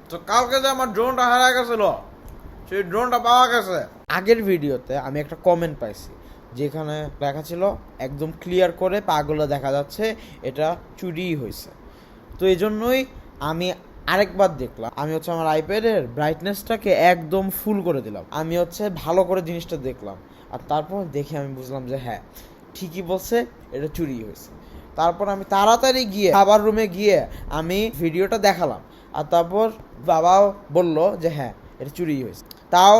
তো কালকে যে আমার ড্রোনটা হারা গেছিল, সেই ড্রোনটা পাওয়া গেছে। আগের ভিডিওতে আমি একটা কমেন্ট পাইছি যেখানে লেখা ছিল একদম ক্লিয়ার করে পাগুলো দেখা যাচ্ছে এটা চুরিই হয়েছে। তো এই জন্যই আমি আরেকবার দেখলাম, আমি হচ্ছে আমার আইপ্যাডের ব্রাইটনেসটাকে একদম ফুল করে দিলাম, আমি হচ্ছে ভালো করে জিনিসটা দেখলাম, আর তারপর দেখে আমি বুঝলাম যে হ্যাঁ ঠিকই বলছে, এটা চুরি হয়েছে। তারপর আমি তাড়াতাড়ি গিয়ে খাবার রুমে গিয়ে আমি ভিডিওটা দেখালাম, আর তারপর বাবাও বলল যে হ্যাঁ এটা চুরি হয়েছে। তাও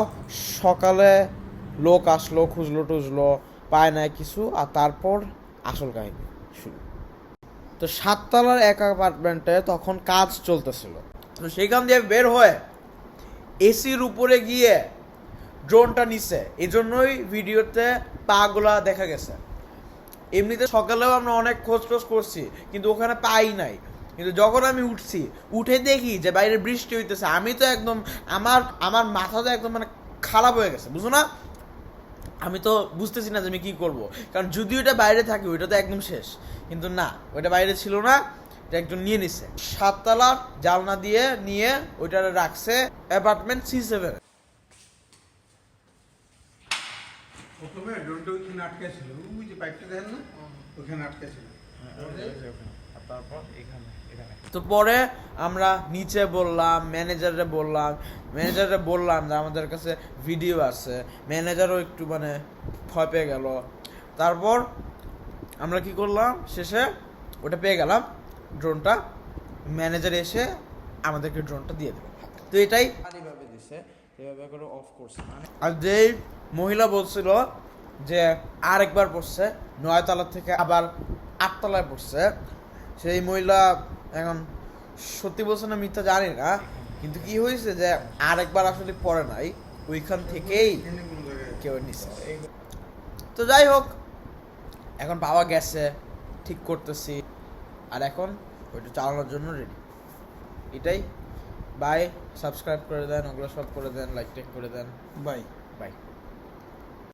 সকালে লোক আসলো, খুঁজলো টুজলো, পায় না কিছু, আর তারপর আসল কাহিনী শুরু। তো 7 তলার এক অ্যাপার্টমেন্টে তখন কাজ চলতেছিল। তো সেখান দিয়ে বের হয়ে এসির উপরে গিয়ে ড্রোনটা নিছে, এই জন্যই ভিডিওতে পাগুলা দেখা গেছে। এমনিতে সকালেও আমরা অনেক খোঁজ টোজ করছি, কিন্তু ওখানে পাই নাই। কিন্তু যখন আমি উঠছি, উঠে দেখি যে বাইরে বৃষ্টি হইতেছে, আমি তো একদম আমার মাথাটা একদম মানে খারাপ হয়ে গেছে, বুঝো না? আমি তো বুঝতেছি না যে আমি কি করব, কারণ যদি ওইটা বাইরে থাকে ওইটা তো একদম শেষ। কিন্তু না, ওইটা বাইরে ছিল না, এটা একজন নিয়ে নিছে। 7 তলার জানলা দিয়ে নিয়ে ওইটা রাখছে অ্যাপার্টমেন্ট C7। প্রথমে ড্রোনটা ওইখানে আটকে ছিল, ওই যে পাইপটা দেখেন না, ওইখানে আটকে ছিল। তো পরে আমরা নিচে বললাম, ম্যানেজারে বললাম যে আমাদের কাছে ভিডিও আছে। ম্যানেজারও একটু মানে ভয় পেয়ে গেল। তারপর আমরা কি করলাম, শেষে ওটা পেয়ে গেলাম ড্রোনটা। ম্যানেজার এসে আমাদেরকে ড্রোনটা দিয়ে দিল। তো এটাই এইভাবে দিছে, এভাবে করে অফ করছে। আর যেই মহিলা বলছিল যে আরেকবার পড়ছে 9 তলা থেকে আবার 8 তলায় পড়ছে, সেই মহিলা এখন সত্যি বলছে না মিথ্যা জানি না, কিন্তু কি হয়েছে যে আরেকবার আসলে পড়ে নাই, ওইখান থেকেই কেউ নিছে। তো যাই হোক, এখন পাওয়া গেছে, ঠিক করতেছি, আর এখন ওইটা চালানোর জন্য রেডি। এটাই। বাই, সাবস্ক্রাইব করে দেন, ওগুলো সব করে দেন, লাইক টেক করে দেন। Bye bye.